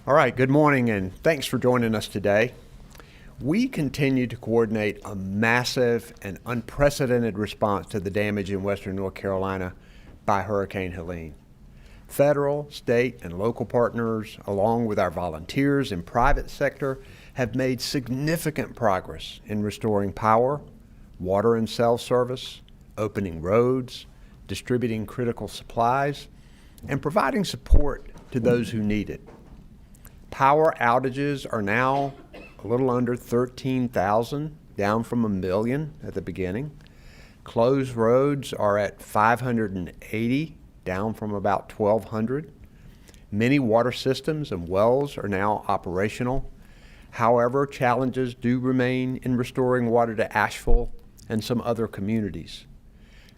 All right, good morning and thanks for joining us today. We continue to coordinate a massive and unprecedented response to the damage in western North Carolina by Hurricane Helene. Federal, state, and local partners, along with our volunteers and private sector, have made significant progress in restoring power, water and cell service, opening roads, distributing critical supplies, and providing support to those who need it. Power outages are now a little under 13,000, down from 1 million at the beginning. Closed roads are at 580, down from about 1,200. Many water systems and wells are now operational. However, challenges do remain in restoring water to Asheville and some other communities.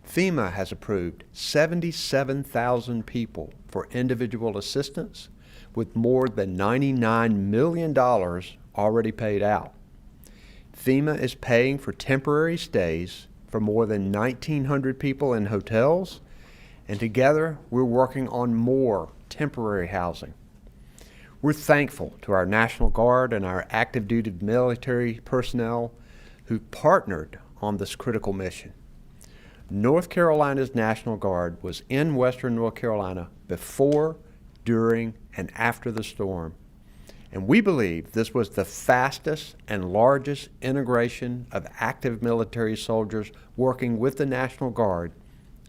FEMA has approved 77,000 people for individual assistance, with more than $99 million already paid out. FEMA is paying for temporary stays for more than 1,900 people in hotels, and together we're working on more temporary housing. We're thankful to our National Guard and our active duty military personnel who partnered on this critical mission. North Carolina's National Guard was in western North Carolina before, during, and after the storm. And we believe this was the fastest and largest integration of active military soldiers working with the National Guard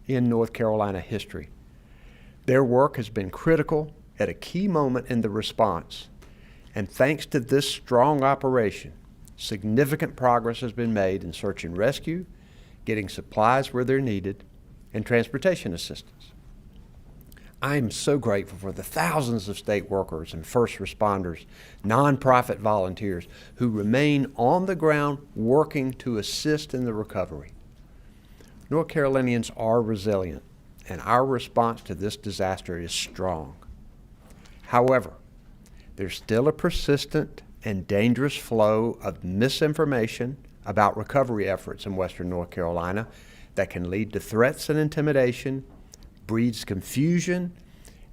in North Carolina history. Their work has been critical at a key moment in the response. And thanks to this strong operation, significant progress has been made in search and rescue, getting supplies where they're needed, and transportation assistance. I'm so grateful for the thousands of state workers and first responders, nonprofit volunteers who remain on the ground working to assist in the recovery. North Carolinians are resilient, and our response to this disaster is strong. However, there's still a persistent and dangerous flow of misinformation about recovery efforts in western North Carolina that can lead to threats and intimidation, breeds confusion,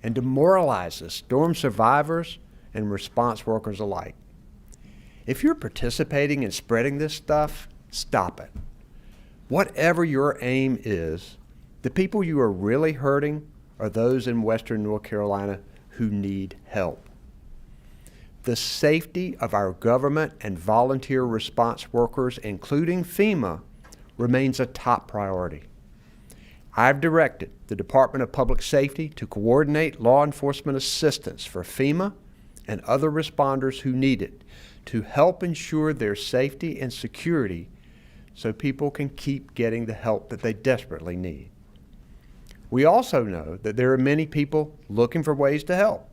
and demoralizes storm survivors and response workers alike. If you're participating in spreading this stuff, stop it. Whatever your aim is, the people you are really hurting are those in western North Carolina who need help. The safety of our government and volunteer response workers, including FEMA, remains a top priority. I've directed the Department of Public Safety to coordinate law enforcement assistance for FEMA and other responders who need it to help ensure their safety and security so people can keep getting the help that they desperately need. We also know that there are many people looking for ways to help.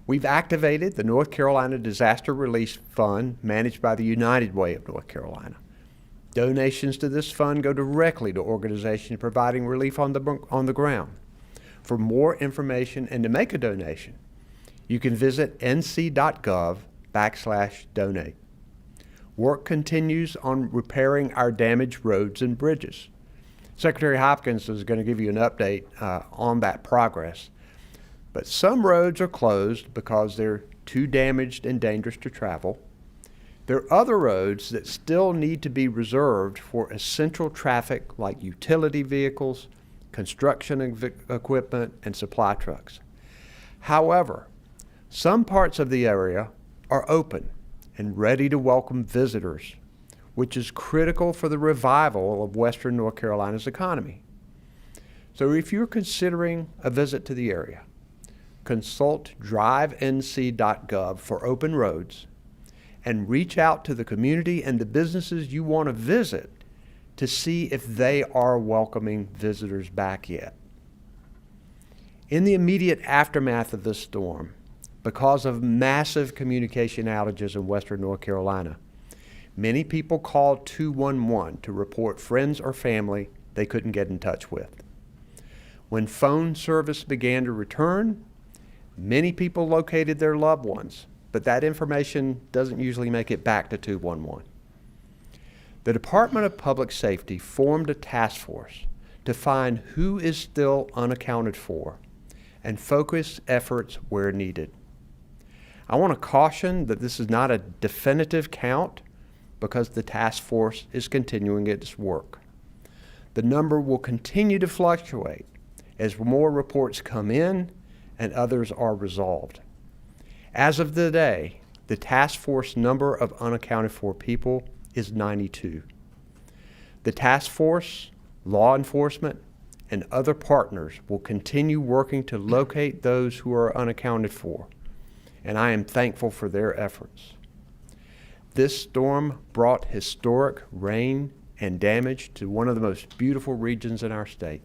We've activated the North Carolina Disaster Relief Fund managed by the United Way of North Carolina. Donations to this fund go directly to organizations providing relief on the ground. For more information and to make a donation, you can visit nc.gov/donate. Work continues on repairing our damaged roads and bridges. Secretary Hopkins is going to give you an update on that progress. But some roads are closed because they're too damaged and dangerous to travel. There are other roads that still need to be reserved for essential traffic like utility vehicles, construction equipment, and supply trucks. However, some parts of the area are open and ready to welcome visitors, which is critical for the revival of western North Carolina's economy. So if you're considering a visit to the area, consult drivenc.gov for open roads and reach out to the community and the businesses you want to visit to see if they are welcoming visitors back yet. In the immediate aftermath of this storm, because of massive communication outages in western North Carolina, many people called 211 to report friends or family they couldn't get in touch with. When phone service began to return, many people located their loved ones, but that information doesn't usually make it back to 211. The Department of Public Safety formed a task force to find who is still unaccounted for and focus efforts where needed. I want to caution that this is not a definitive count because the task force is continuing its work. The number will continue to fluctuate as more reports come in and others are resolved. As of today, the task force number of unaccounted for people is 92. The task force, law enforcement, and other partners will continue working to locate those who are unaccounted for, and I am thankful for their efforts. This storm brought historic rain and damage to one of the most beautiful regions in our state.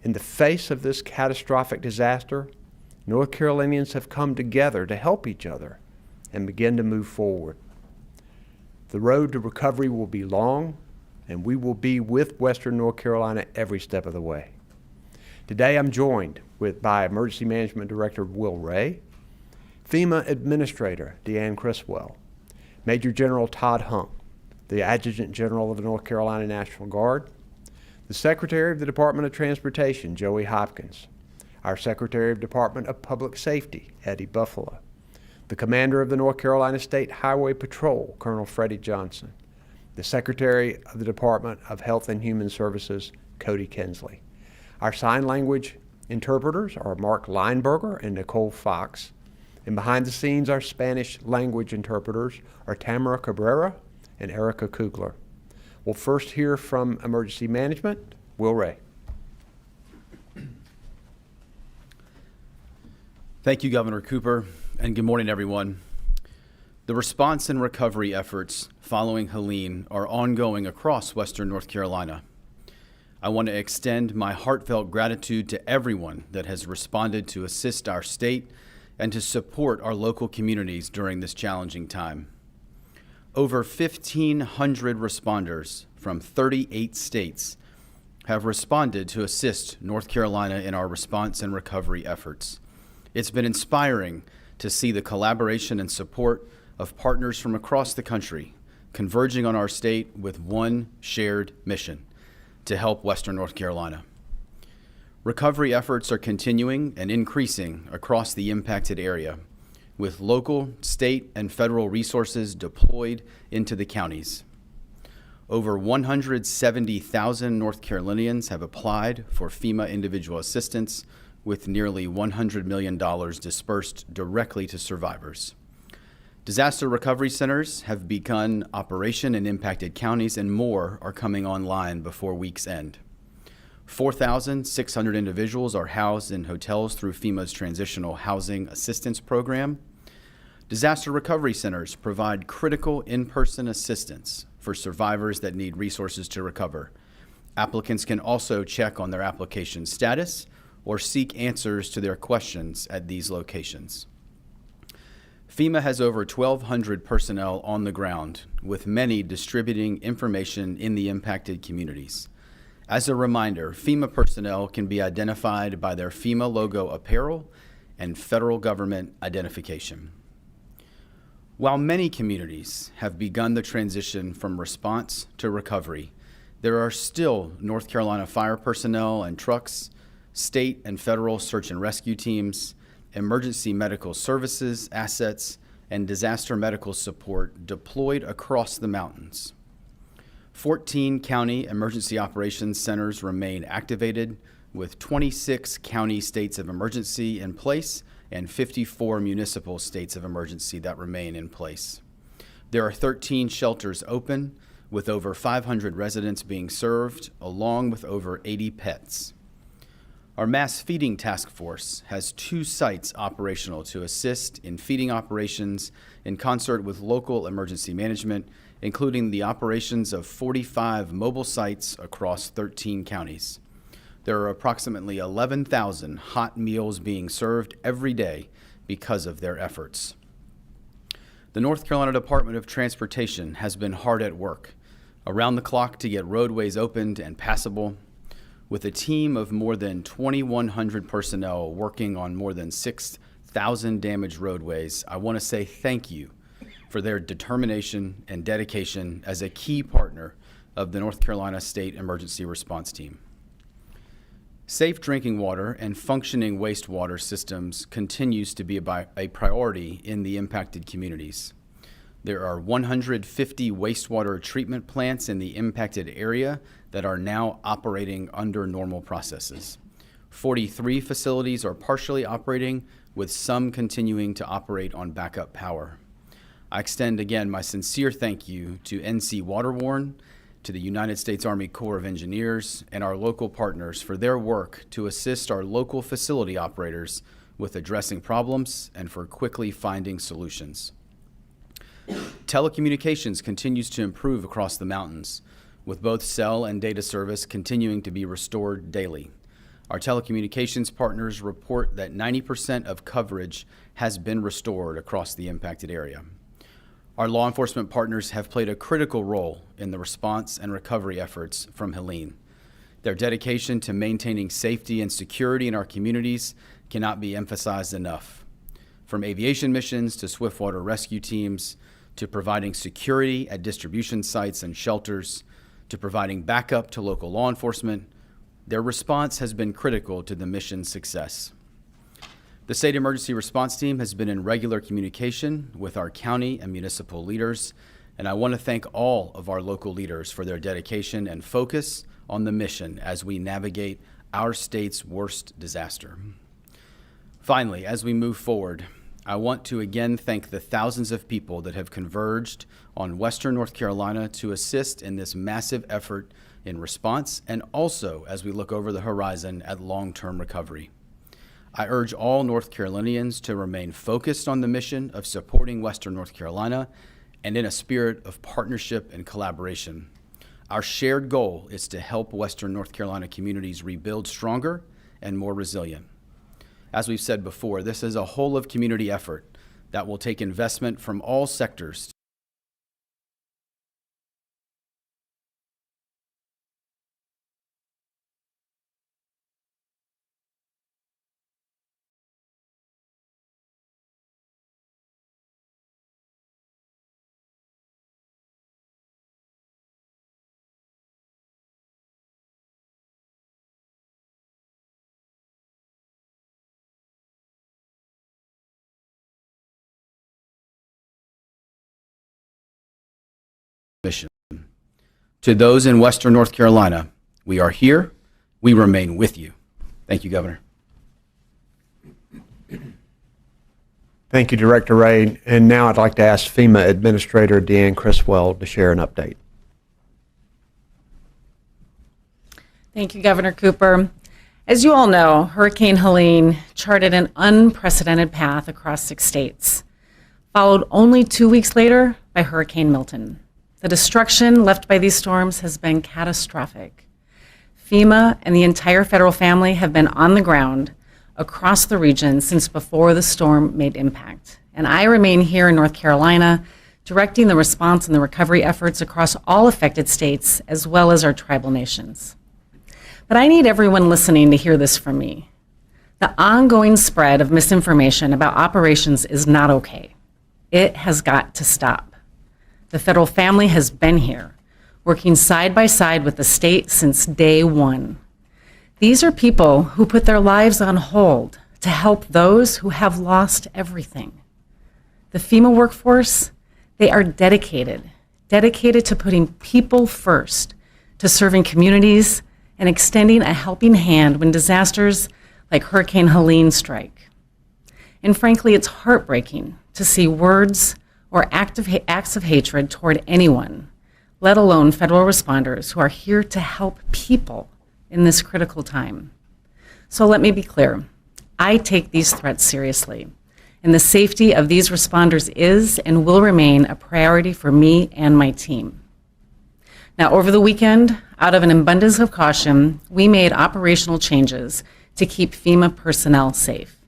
In the face of this catastrophic disaster, North Carolinians have come together to help each other and begin to move forward. The road to recovery will be long, and we will be with Western North Carolina every step of the way. Today I'm joined by Emergency Management Director Will Ray, FEMA Administrator Deanne Criswell, Major General Todd Hunk, the Adjutant General of the North Carolina National Guard, the Secretary of the Department of Transportation, Joey Hopkins, our Secretary of Department of Public Safety, Eddie Buffalo, the Commander of the North Carolina State Highway Patrol, Colonel Freddie Johnson, the Secretary of the Department of Health and Human Services, Cody Kinsley. Our sign language interpreters are Mark Lineberger and Nicole Fox, and behind the scenes, our Spanish language interpreters are Tamara Cabrera and Erica Kugler. We'll first hear from Emergency Management, Will Ray. Thank you, Governor Cooper, and good morning, everyone. The response and recovery efforts following Helene are ongoing across Western North Carolina. I want to extend my heartfelt gratitude to everyone that has responded to assist our state and to support our local communities during this challenging time. Over 1,500 responders from 38 states have responded to assist North Carolina in our response and recovery efforts. It's been inspiring to see the collaboration and support of partners from across the country converging on our state with one shared mission: to help Western North Carolina. Recovery efforts are continuing and increasing across the impacted area, with local, state, and federal resources deployed into the counties. Over 170,000 North Carolinians have applied for FEMA individual assistance, with nearly $100 million dispersed directly to survivors. Disaster recovery centers have begun operation in impacted counties, and more are coming online before week's end. 4,600 individuals are housed in hotels through FEMA's Transitional Housing Assistance Program. Disaster recovery centers provide critical in-person assistance for survivors that need resources to recover. Applicants can also check on their application status or seek answers to their questions at these locations. FEMA has over 1,200 personnel on the ground, with many distributing information in the impacted communities. As a reminder, FEMA personnel can be identified by their FEMA logo apparel and federal government identification. While many communities have begun the transition from response to recovery, there are still North Carolina fire personnel and trucks, state and federal search and rescue teams, emergency medical services assets, and disaster medical support deployed across the mountains. 14 county emergency operations centers remain activated, with 26 county states of emergency in place and 54 municipal states of emergency that remain in place. There are 13 shelters open, with over 500 residents being served, along with over 80 pets. Our mass feeding task force has 2 sites operational to assist in feeding operations in concert with local emergency management, including the operations of 45 mobile sites across 13 counties. There are approximately 11,000 hot meals being served every day because of their efforts. The North Carolina Department of Transportation has been hard at work, around the clock, to get roadways opened and passable. With a team of more than 2,100 personnel working on more than 6,000 damaged roadways, I want to say thank you for their determination and dedication as a key partner of the North Carolina State Emergency Response Team. Safe drinking water and functioning wastewater systems continues to be a priority in the impacted communities. There are 150 wastewater treatment plants in the impacted area that are now operating under normal processes. 43 facilities are partially operating, with some continuing to operate on backup power. I extend again my sincere thank you to NC Waterworn, to the United States Army Corps of Engineers, and our local partners for their work to assist our local facility operators with addressing problems and for quickly finding solutions. Telecommunications continues to improve across the mountains, with both cell and data service continuing to be restored daily. Our telecommunications partners report that 90% of coverage has been restored across the impacted area. Our law enforcement partners have played a critical role in the response and recovery efforts from Helene. Their dedication to maintaining safety and security in our communities cannot be emphasized enough. From aviation missions to swiftwater rescue teams, to providing security at distribution sites and shelters, to providing backup to local law enforcement, their response has been critical to the mission's success. The State Emergency Response Team has been in regular communication with our county and municipal leaders, and I want to thank all of our local leaders for their dedication and focus on the mission as we navigate our state's worst disaster. Finally, as we move forward, I want to again thank the thousands of people that have converged on Western North Carolina to assist in this massive effort in response, and also as we look over the horizon at long-term recovery. I urge all North Carolinians to remain focused on the mission of supporting Western North Carolina and in a spirit of partnership and collaboration. Our shared goal is to help Western North Carolina communities rebuild stronger and more resilient. As we've said before, this is a whole of community effort that will take investment from all sectors. Mission. To those in Western North Carolina, we are here. We remain with you. Thank you, Governor. Thank you, Director Ray. And now I'd like to ask FEMA Administrator Deanne Criswell to share an update. Thank you, Governor Cooper. As you all know, Hurricane Helene charted an unprecedented path across 6 states, followed only 2 weeks later by Hurricane Milton. The destruction left by these storms has been catastrophic. FEMA and the entire federal family have been on the ground across the region since before the storm made impact. And I remain here in North Carolina, directing the response and the recovery efforts across all affected states, as well as our tribal nations. But I need everyone listening to hear this from me. The ongoing spread of misinformation about operations is not okay. It has got to stop. The federal family has been here, working side by side with the state since day one. These are people who put their lives on hold to help those who have lost everything. The FEMA workforce, they are dedicated to putting people first, to serving communities and extending a helping hand when disasters like Hurricane Helene strike. And frankly, it's heartbreaking to see words or acts of hatred toward anyone, let alone federal responders who are here to help people in this critical time. So let me be clear, I take these threats seriously, and the safety of these responders is and will remain a priority for me and my team. Now, over the weekend, out of an abundance of caution, we made operational changes to keep FEMA personnel safe.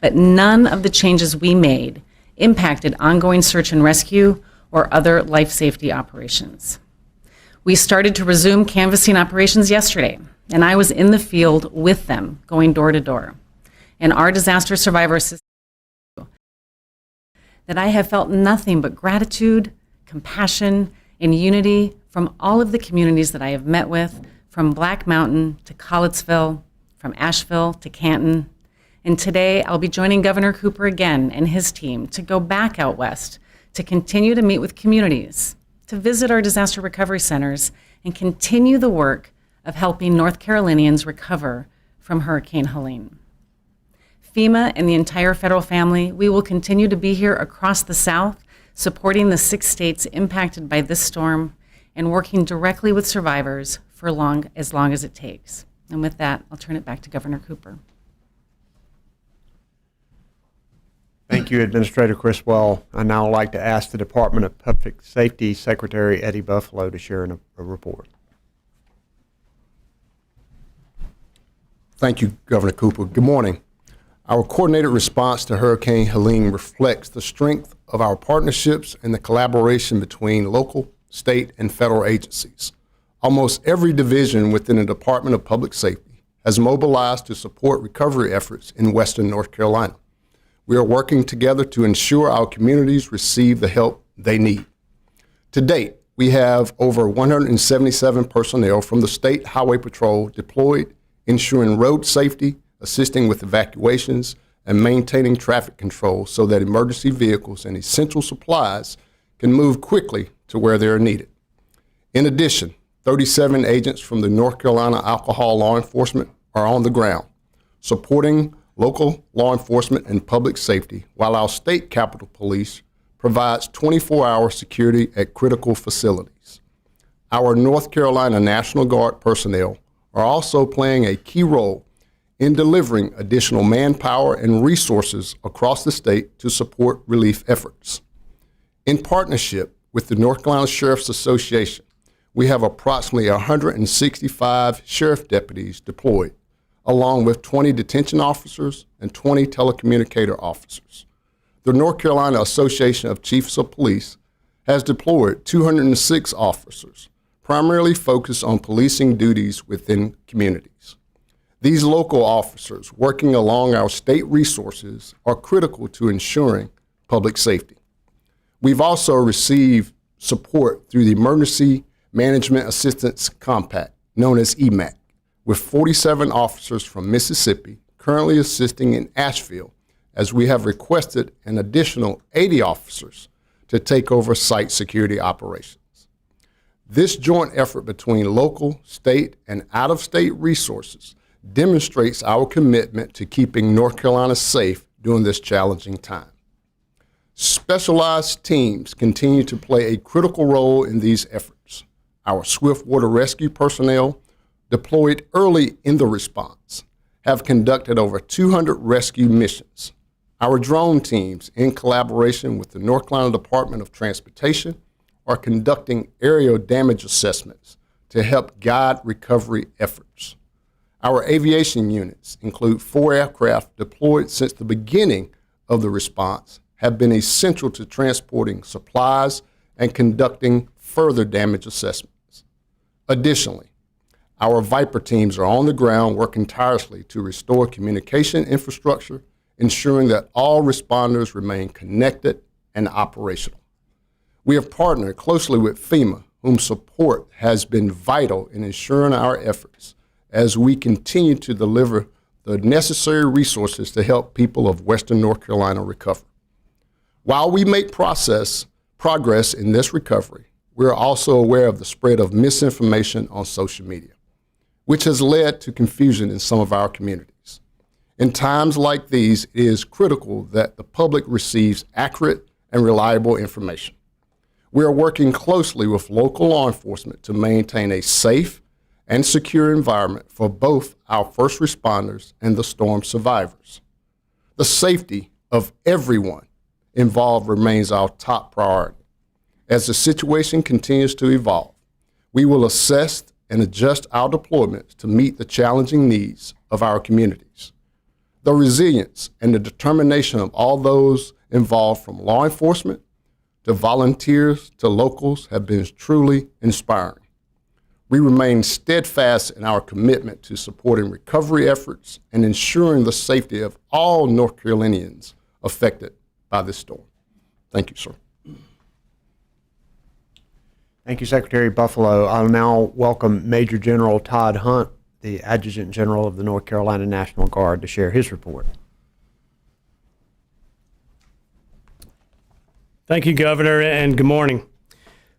But none of the changes we made impacted ongoing search and rescue or other life safety operations. We started to resume canvassing operations yesterday, and I was in the field with them, going door to door. And our disaster survivor assistance that I have felt nothing but gratitude, compassion, and unity from all of the communities that I have met with, from Black Mountain to Collettsville from Asheville to Canton. And today I'll be joining Governor Cooper again and his team to go back out west to continue to meet with communities, to visit our disaster recovery centers, and continue the work of helping North Carolinians recover from Hurricane Helene. FEMA and the entire federal family, we will continue to be here across the South, supporting the 6 states impacted by this storm and working directly with survivors for as long as it takes. And with that, I'll turn it back to Governor Cooper. Thank you, Administrator Criswell. I now like to ask the Department of Public Safety Secretary Eddie Buffalo to share a report. Thank you, Governor Cooper. Good morning. Our coordinated response to Hurricane Helene reflects the strength of our partnerships and the collaboration between local, state, and federal agencies. Almost every division within the Department of Public Safety has mobilized to support recovery efforts in Western North Carolina. We are working together to ensure our communities receive the help they need. To date, we have over 177 personnel from the State Highway Patrol deployed, ensuring road safety, assisting with evacuations, and maintaining traffic control so that emergency vehicles and essential supplies can move quickly to where they are needed. In addition, 37 agents from the North Carolina Alcohol Law Enforcement are on the ground, supporting local law enforcement and public safety, while our state Capitol Police provides 24-hour security at critical facilities. Our North Carolina National Guard personnel are also playing a key role in delivering additional manpower and resources across the state to support relief efforts. In partnership with the North Carolina Sheriff's Association, we have approximately 165 sheriff deputies deployed, along with 20 detention officers and 20 telecommunicator officers. The North Carolina Association of Chiefs of Police has deployed 206 officers, primarily focused on policing duties within communities. These local officers working along our state resources are critical to ensuring public safety. We've also received support through the Emergency Management Assistance Compact, known as EMAC, with 47 officers from Mississippi currently assisting in Asheville, as we have requested an additional 80 officers to take over site security operations. This joint effort between local, state, and out-of-state resources demonstrates our commitment to keeping North Carolina safe during this challenging time. Specialized teams continue to play a critical role in these efforts. Our swift water rescue personnel, deployed early in the response, have conducted over 200 rescue missions. Our drone teams, in collaboration with the North Carolina Department of Transportation, are conducting aerial damage assessments to help guide recovery efforts. Our aviation units include 4 aircraft deployed since the beginning of the response, have been essential to transporting supplies and conducting further damage assessments. Additionally, our Viper teams are on the ground working tirelessly to restore communication infrastructure, ensuring that all responders remain connected and operational. We have partnered closely with FEMA, whom support has been vital in ensuring our efforts as we continue to deliver the necessary resources to help people of Western North Carolina recover. While we make progress in this recovery, we are also aware of the spread of misinformation on social media, which has led to confusion in some of our communities. In times like these, it is critical that the public receives accurate and reliable information. We are working closely with local law enforcement to maintain a safe and secure environment for both our first responders and the storm survivors. The safety of everyone involved remains our top priority. As the situation continues to evolve, we will assess and adjust our deployments to meet the challenging needs of our communities. The resilience and the determination of all those involved, from law enforcement to volunteers to locals, have been truly inspiring. We remain steadfast in our commitment to supporting recovery efforts and ensuring the safety of all North Carolinians affected by this storm. Thank you, sir. Thank you, Secretary Buffalo. I'll now welcome Major General Todd Hunt, the Adjutant General of the North Carolina National Guard, to share his report. Thank you, Governor, and good morning.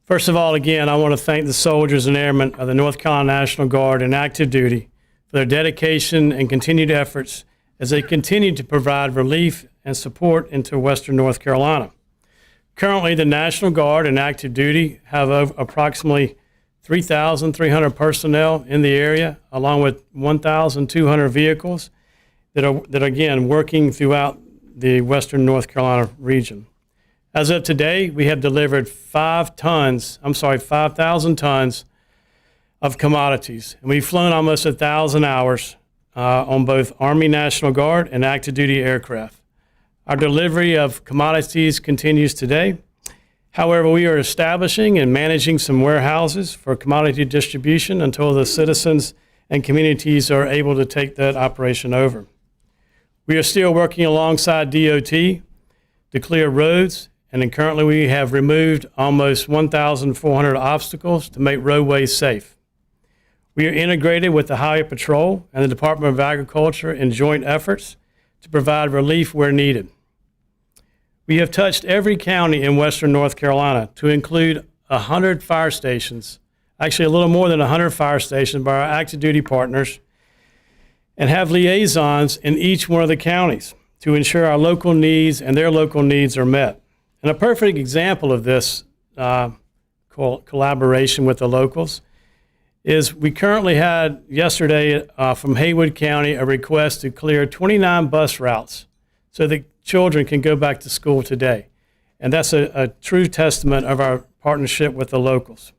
First of all, again, I want to thank the soldiers and airmen of the North Carolina National Guard in active duty for their dedication and continued efforts as they continue to provide relief and support into Western North Carolina. Currently, the National Guard in active duty have approximately 3,300 personnel in the area, along with 1,200 vehicles that are again working throughout the Western North Carolina region. As of today, we have delivered 5,000 tons of commodities, and we've flown almost 1,000 hours on both Army National Guard and active duty aircraft. Our delivery of commodities continues today. However, we are establishing and managing some warehouses for commodity distribution until the citizens and communities are able to take that operation over. We are still working alongside DOT to clear roads, and then currently we have removed almost 1,400 obstacles to make roadways safe. We are integrated with the Highway Patrol and the Department of Agriculture in joint efforts to provide relief where needed. We have touched every county in Western North Carolina to include 100 fire stations, actually a little more than 100 fire stations by our active duty partners, and have liaisons in each one of the counties to ensure our local needs and their local needs are met. And a perfect example of this collaboration with the locals is we currently had yesterday from Haywood County a request to clear 29 bus routes so that children can go back to school today. And that's a true testament of our partnership with the locals.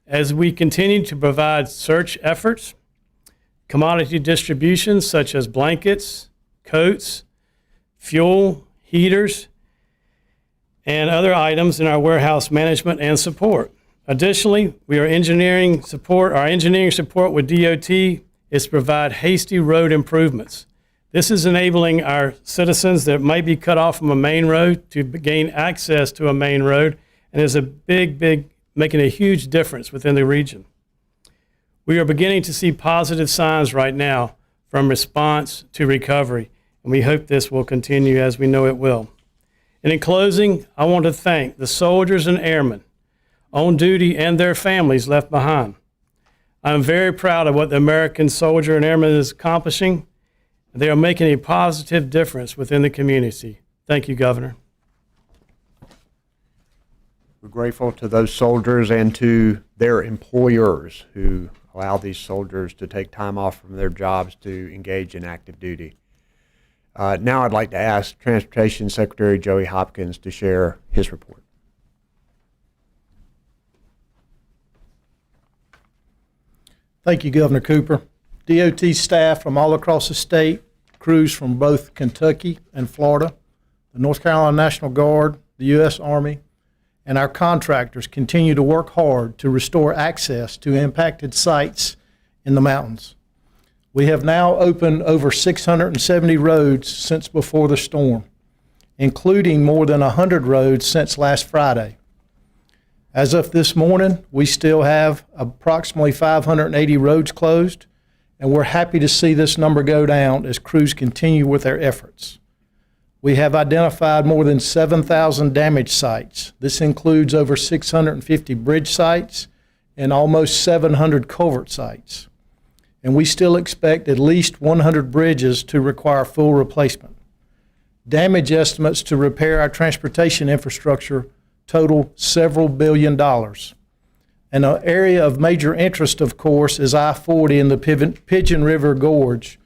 As we continue to provide search efforts, commodity distributions such as blankets, coats, fuel, heaters, and other items in our warehouse management and support. Additionally, our engineering support with DOT is to provide hasty road improvements. This is enabling our citizens that might be cut off from a main road to gain access to a main road, and is making a huge difference within the region. We are beginning to see positive signs right now from response to recovery, and we hope this will continue as we know it will. And in closing, I want to thank the soldiers and airmen on duty and their families left behind. I'm very proud of what the American soldier and airman is accomplishing. They are making a positive difference within the community. Thank you, Governor. We're grateful to those soldiers and to their employers who allow these soldiers to take time off from their jobs to engage in active duty. Now I'd like to ask Transportation Secretary Joey Hopkins to share his report. Thank you, Governor Cooper. DOT staff from all across the state, crews from both Kentucky and Florida, the North Carolina National Guard, the U.S. Army, and our contractors continue to work hard to restore access to impacted sites in the mountains. We have now opened over 670 roads since before the storm, including more than 100 roads since last Friday. As of this morning, we still have approximately 580 roads closed, and we're happy to see this number go down as crews continue with their efforts. We have identified more than 7,000 damaged sites. This includes over 650 bridge sites and almost 700 culvert sites. And we still expect at least 100 bridges to require full replacement. Damage estimates to repair our transportation infrastructure total several $billions. And an area of major interest, of course, is I-40 in the Pigeon River Gorge.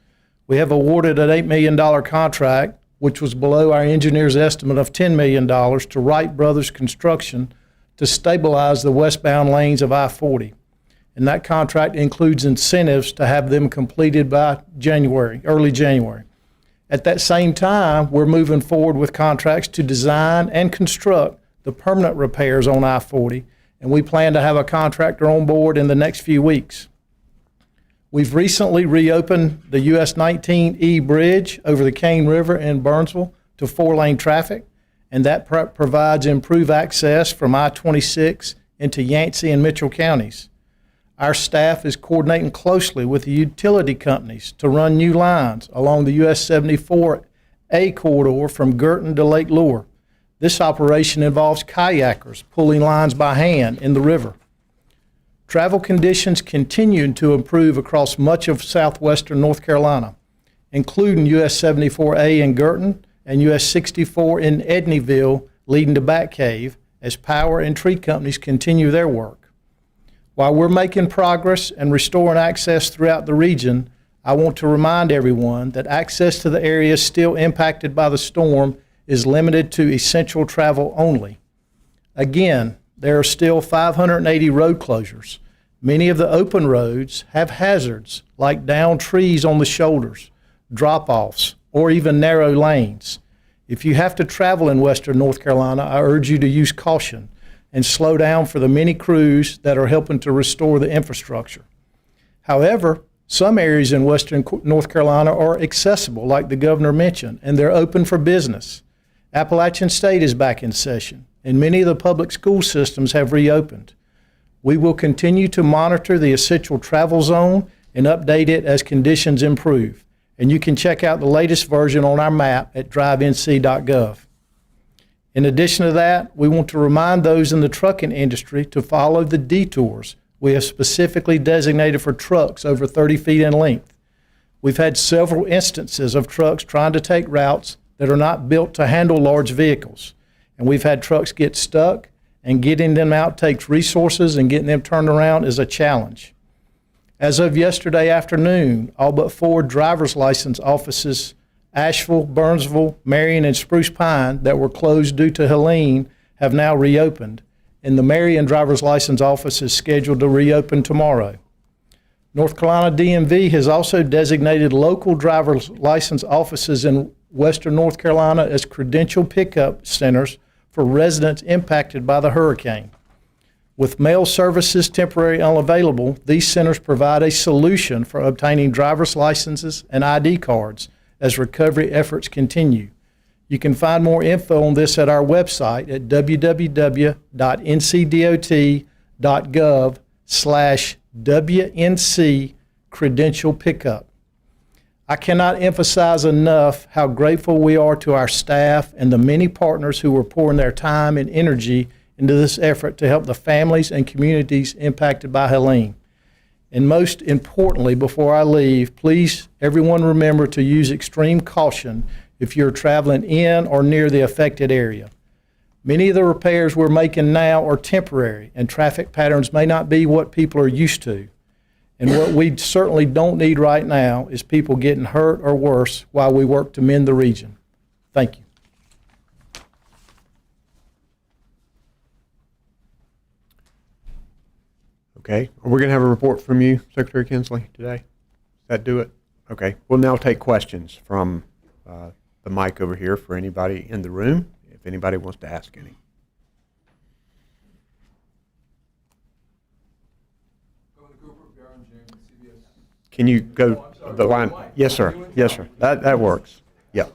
We have awarded an $8 million contract, which was below our engineer's estimate of $10 million, to Wright Brothers Construction to stabilize the westbound lanes of I-40. And that contract includes incentives to have them completed by early January. At that same time, we're moving forward with contracts to design and construct the permanent repairs on I-40, and we plan to have a contractor on board in the next few weeks. We've recently reopened the US 19E bridge over the Cane River in Burnsville to 4-lane traffic, and that provides improved access from I-26 into Yancey and Mitchell counties. Our staff is coordinating closely with the utility companies to run new lines along the US 74A corridor from Girton to Lake Lure. This operation involves kayakers pulling lines by hand in the river. Travel conditions continue to improve across much of southwestern North Carolina, including US 74A in Girton and US 64 in Edneyville, leading to Batcave, as power and tree companies continue their work. While we're making progress and restoring access throughout the region, I want to remind everyone that access to the areas still impacted by the storm is limited to essential travel only. Again, there are still 580 road closures. Many of the open roads have hazards like downed trees on the shoulders, drop-offs, or even narrow lanes. If you have to travel in western North Carolina, I urge you to use caution and slow down for the many crews that are helping to restore the infrastructure. However, some areas in western North Carolina are accessible, like the governor mentioned, and they're open for business. Appalachian State is back in session, and many of the public school systems have reopened. We will continue to monitor the essential travel zone and update it as conditions improve. And you can check out the latest version on our map at drivenc.gov. In addition to that, we want to remind those in the trucking industry to follow the detours we have specifically designated for trucks over 30 feet in length. We've had several instances of trucks trying to take routes that are not built to handle large vehicles, and we've had trucks get stuck, and getting them out takes resources, and getting them turned around is a challenge. As of yesterday afternoon, all but 4 driver's license offices, Asheville, Burnsville, Marion, and Spruce Pine, that were closed due to Helene have now reopened, and the Marion driver's license office is scheduled to reopen tomorrow. North Carolina DMV has also designated local driver's license offices in western North Carolina as credential pickup centers for residents impacted by the hurricane. With mail services temporarily unavailable, these centers provide a solution for obtaining driver's licenses and ID cards as recovery efforts continue. You can find more info on this at our website at www.ncdot.gov/WNC credential pickup. I cannot emphasize enough how grateful we are to our staff and the many partners who are pouring their time and energy into this effort to help the families and communities impacted by Helene. And most importantly, before I leave, please, everyone remember to use extreme caution if you're traveling in or near the affected area. Many of the repairs we're making now are temporary, and traffic patterns may not be what people are used to. And what we certainly don't need right now is people getting hurt or worse while we work to mend the region. Thank you. Okay, we're going to have a report from you, Secretary Kinsley, today. Does that do it? Okay, we'll now take questions from the mic over here for anybody in the room, if anybody wants to ask any. Can you go the line? Yes, sir. Yes, sir. That works. Yeah.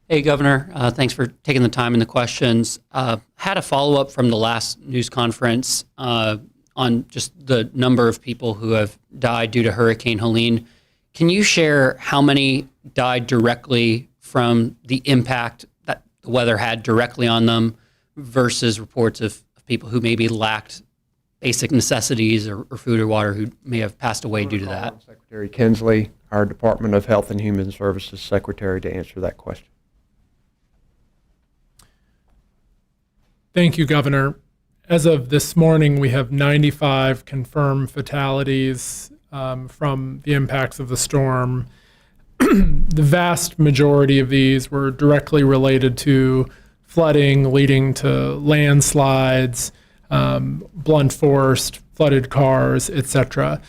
Hey, Governor. Thanks for taking the time and the questions. Had a follow-up from the last news conference on just the number of people who have died due to Hurricane Helene. Can you share how many died directly from the impact that the weather had directly on them versus reports of people who maybe lacked basic necessities or food or water who may have passed away due to that? Secretary Kinsley, our Department of Health and Human Services Secretary, to answer that question. Thank you, Governor. As of this morning, we have 95 confirmed fatalities from the impacts of the storm. The vast majority of these were directly related to flooding leading to landslides, blunt force, flooded cars, etc.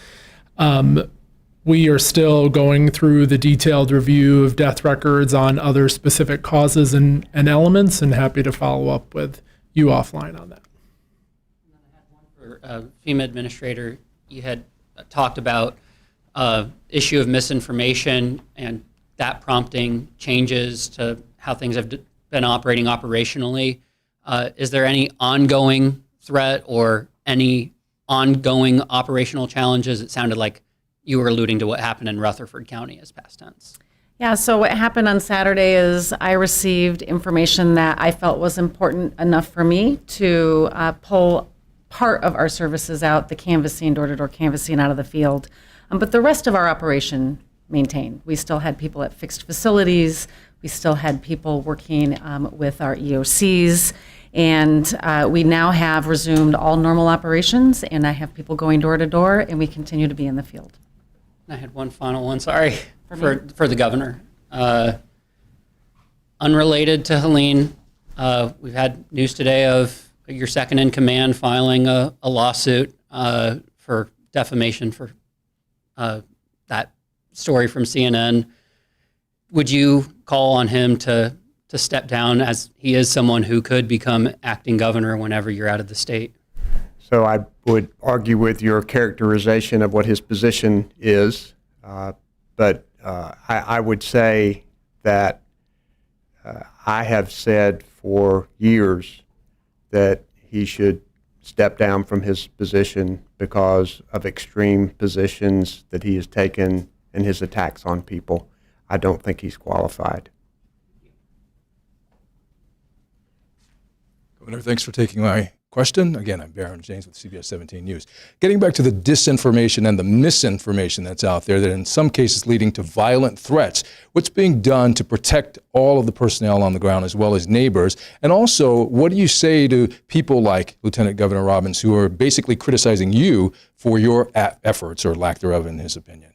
We are still going through the detailed review of death records on other specific causes and elements, and happy to follow up with you offline on that. For FEMA Administrator, you had talked about issue of misinformation and that prompting changes to how things have been operating operationally. Is there any ongoing threat or any ongoing operational challenges? It sounded like you were alluding to what happened in Rutherford County as past tense. Yeah, so what happened on Saturday is I received information that I felt was important enough for me to pull part of our services out, the canvassing, door-to-door canvassing out of the field. But the rest of our operation maintained. We still had people at fixed facilities. We still had people working with our EOCs. And we now have resumed all normal operations, and I have people going door to door, and we continue to be in the field. I had one final one, sorry, for the governor. Unrelated to Helene, we've had news today of your second in command filing a lawsuit for defamation for that story from CNN. Would you call on him to step down, as he is someone who could become acting governor whenever you're out of the state? So I would argue with your characterization of what his position is, but I would say that I have said for years that he should step down from his position because of extreme positions that he has taken in his attacks on people. I don't think he's qualified. Governor, thanks for taking my question. Again, I'm Baron James with CBS 17 News. Getting back to the disinformation and the misinformation that's out there that in some cases leading to violent threats, what's being done to protect all of the personnel on the ground as well as neighbors? And also, what do you say to people like Lieutenant Governor Robbins who are basically criticizing you for your efforts or lack thereof in his opinion?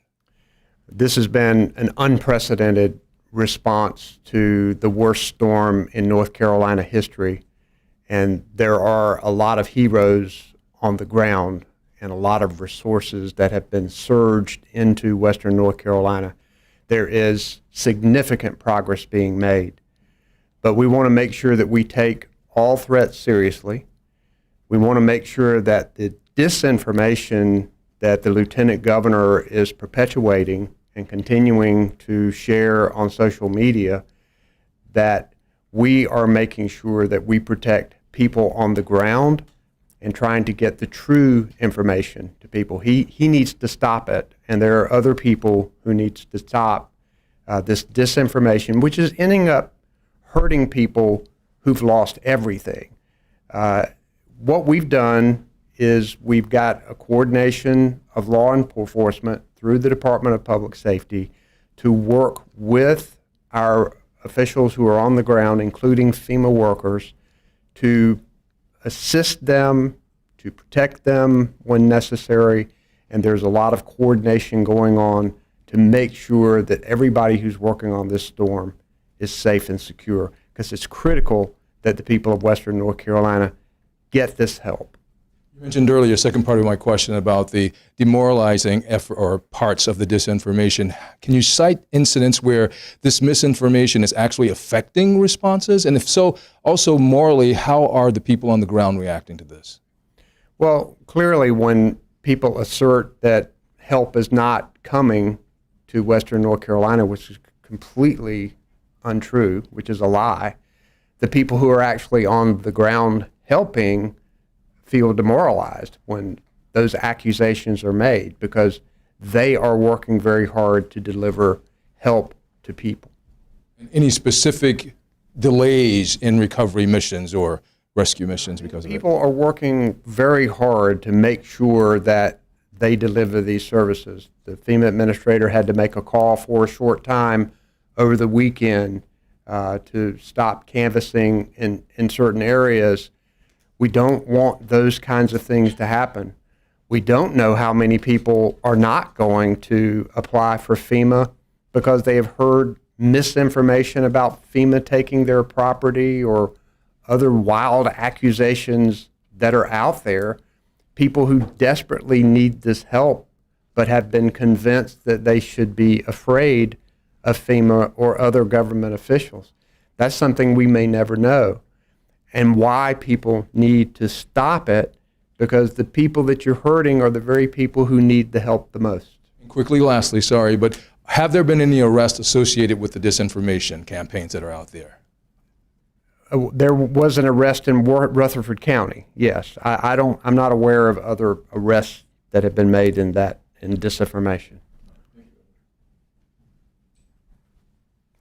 This has been an unprecedented response to the worst storm in North Carolina history. And there are a lot of heroes on the ground and a lot of resources that have been surged into Western North Carolina. There is significant progress being made. But we want to make sure that we take all threats seriously. We want to make sure that the disinformation that the Lieutenant Governor is perpetuating and continuing to share on social media, that we are making sure that we protect people on the ground and trying to get the true information to people. He needs to stop it, and there are other people who needs to stop this disinformation, which is ending up hurting people who've lost everything. What we've done is we've got a coordination of law enforcement through the Department of Public Safety to work with our officials who are on the ground, including FEMA workers, to assist them, to protect them when necessary, and there's a lot of coordination going on to make sure that everybody who's working on this storm is safe and secure, because it's critical that the people of Western North Carolina get this help. You mentioned earlier, second part of my question about the demoralizing effort or parts of the disinformation. Can you cite incidents where this misinformation is actually affecting responses? And if so, also morally, how are the people on the ground reacting to this? Well, clearly when people assert that help is not coming to Western North Carolina, which is completely untrue, which is a lie, the people who are actually on the ground helping feel demoralized when those accusations are made, because they are working very hard to deliver help to people. Any specific delays in recovery missions or rescue missions because of it? People are working very hard to make sure that they deliver these services. The FEMA administrator had to make a call for a short time over the weekend to stop canvassing in certain areas. We don't want those kinds of things to happen. We don't know how many people are not going to apply for FEMA because they have heard misinformation about FEMA taking their property or other wild accusations that are out there. People who desperately need this help but have been convinced that they should be afraid of FEMA or other government officials. That's something we may never know. And why people need to stop it, because the people that you're hurting are the very people who need the help the most. quickly, lastly, sorry, but have there been any arrests associated with the disinformation campaigns that are out there? There was an arrest in Rutherford County. Yes, I'm not aware of other arrests that have been made in disinformation.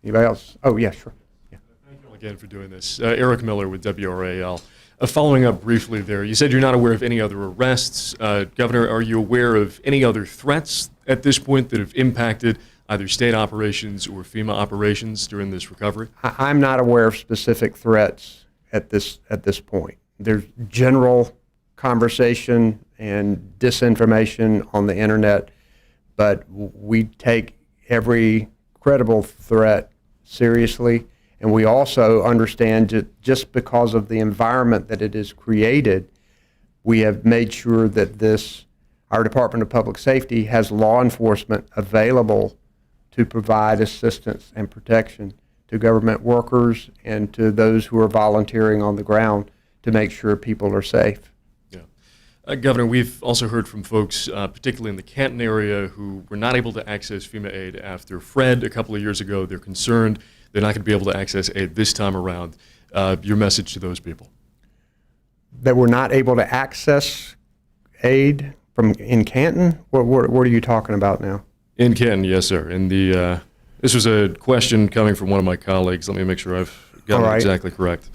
Anybody else? Oh, yeah, sure. Thank you again for doing this. Eric Miller with WRAL. Following up briefly there, you said you're not aware of any other arrests. Governor, are you aware of any other threats at this point that have impacted either state operations or FEMA operations during this recovery? I'm not aware of specific threats at this point. There's general conversation and disinformation on the internet, but we take every credible threat seriously, and we also understand that just because of the environment that it has created, we have made sure that our Department of Public Safety has law enforcement available to provide assistance and protection to government workers and to those who are volunteering on the ground to make sure people are safe. Yeah. Governor, we've also heard from folks, particularly in the Canton area, who were not able to access FEMA aid after Fred a couple of years ago. They're concerned they're not going to be able to access aid this time around. Your message to those people? That we're not able to access aid in Canton? What are you talking about now? In Canton, yes, sir. And this was a question coming from one of my colleagues. Let me make sure I've got it exactly correct.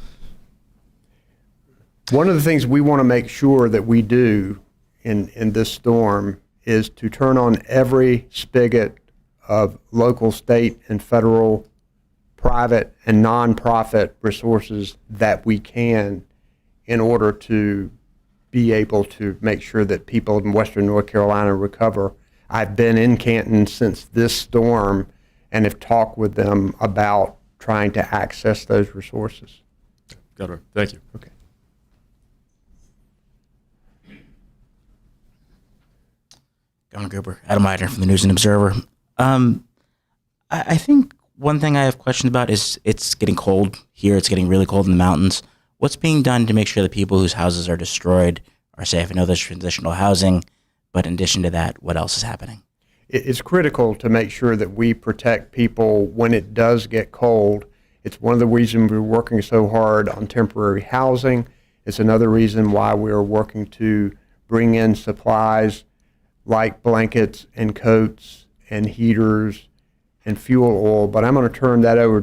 One of the things we want to make sure that we do in this storm is to turn on every spigot of local, state, and federal, private, and nonprofit resources that we can in order to be able to make sure that people in Western North Carolina recover. I've been in Canton since this storm and have talked with them about trying to access those resources. Governor, thank you. Okay. Governor Cooper, Adam Ryder from the News and Observer. I think one thing I have questions about is it's getting cold here. It's getting really cold in the mountains. What's being done to make sure the people whose houses are destroyed are safe? I know there's transitional housing, but in addition to that, what else is happening? It's critical to make sure that we protect people when it does get cold. It's one of the reasons we're working so hard on temporary housing. It's another reason why we're working to bring in supplies like blankets and coats and heaters and fuel oil. But I'm going to turn that over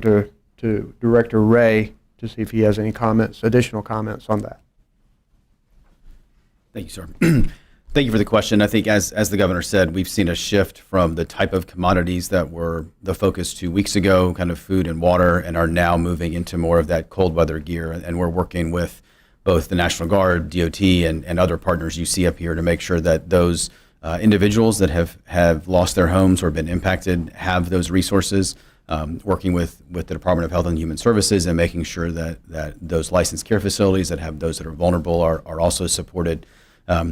to Director Ray to see if he has any additional comments on that. Thank you, sir. Thank you for the question. I think as the governor said, we've seen a shift from the type of commodities that were the focus 2 weeks ago, kind of food and water, and are now moving into more of that cold weather gear. And we're working with both the National Guard, DOT, and other partners you see up here to make sure that those individuals that have lost their homes or been impacted have those resources, working with the Department of Health and Human Services and making sure that those licensed care facilities that have those that are vulnerable are also supported.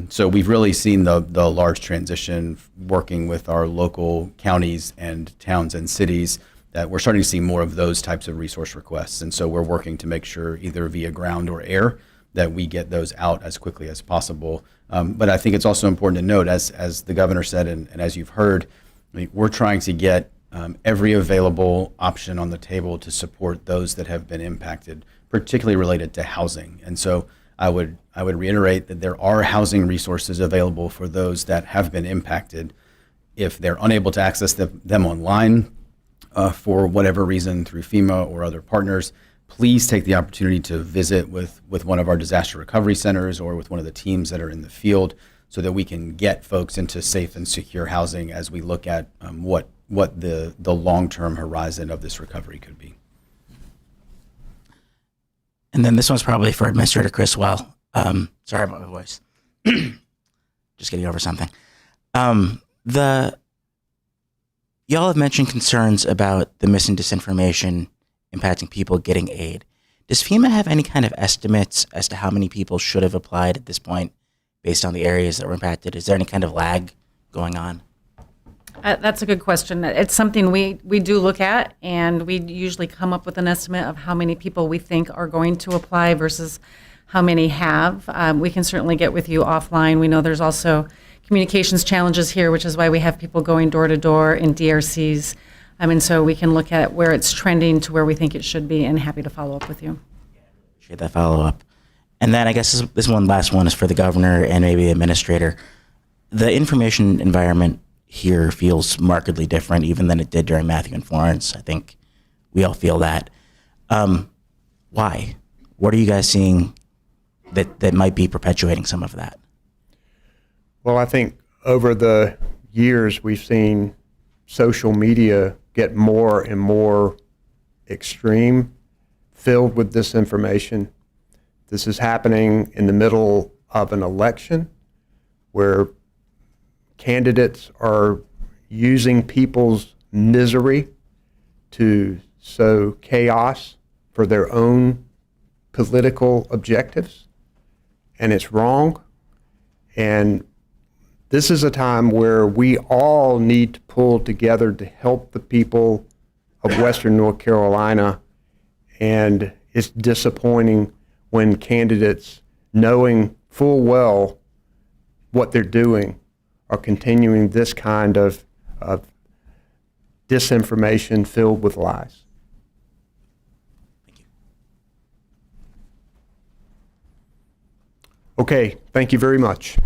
So we've really seen the large transition working with our local counties and towns and cities that we're starting to see more of those types of resource requests. And so we're working to make sure either via ground or air that we get those out as quickly as possible. But I think it's also important to note, as the governor said and as you've heard, we're trying to get every available option on the table to support those that have been impacted, particularly related to housing. And so I would reiterate that there are housing resources available for those that have been impacted. If they're unable to access them online for whatever reason through FEMA or other partners, please take the opportunity to visit with one of our disaster recovery centers or with one of the teams that are in the field so that we can get folks into safe and secure housing as we look at what the long-term horizon of this recovery could be. And then this one's probably for Administrator Criswell. Sorry about my voice. Just getting over something. Y'all have mentioned concerns about the mis and disinformation impacting people getting aid. Does FEMA have any kind of estimates as to how many people should have applied at this point based on the areas that were impacted? Is there any kind of lag going on? That's a good question. It's something we do look at, and we usually come up with an estimate of how many people we think are going to apply versus how many have. We can certainly get with you offline. We know there's also communications challenges here, which is why we have people going door to door in DRCs. And so we can look at where it's trending to where we think it should be, and happy to follow up with you. Appreciate that follow-up. And then I guess this one last one is for the governor and maybe the administrator. The information environment here feels markedly different even than it did during Matthew and Florence. I think we all feel that. Why? What are you guys seeing that might be perpetuating some of that? Well, I think over the years we've seen social media get more and more extreme, filled with disinformation. This is happening in the middle of an election where candidates are using people's misery to sow chaos for their own political objectives, and it's wrong. And this is a time where we all need to pull together to help the people of Western North Carolina, and it's disappointing when candidates, knowing full well what they're doing, are continuing this kind of disinformation filled with lies. Okay, thank you very much.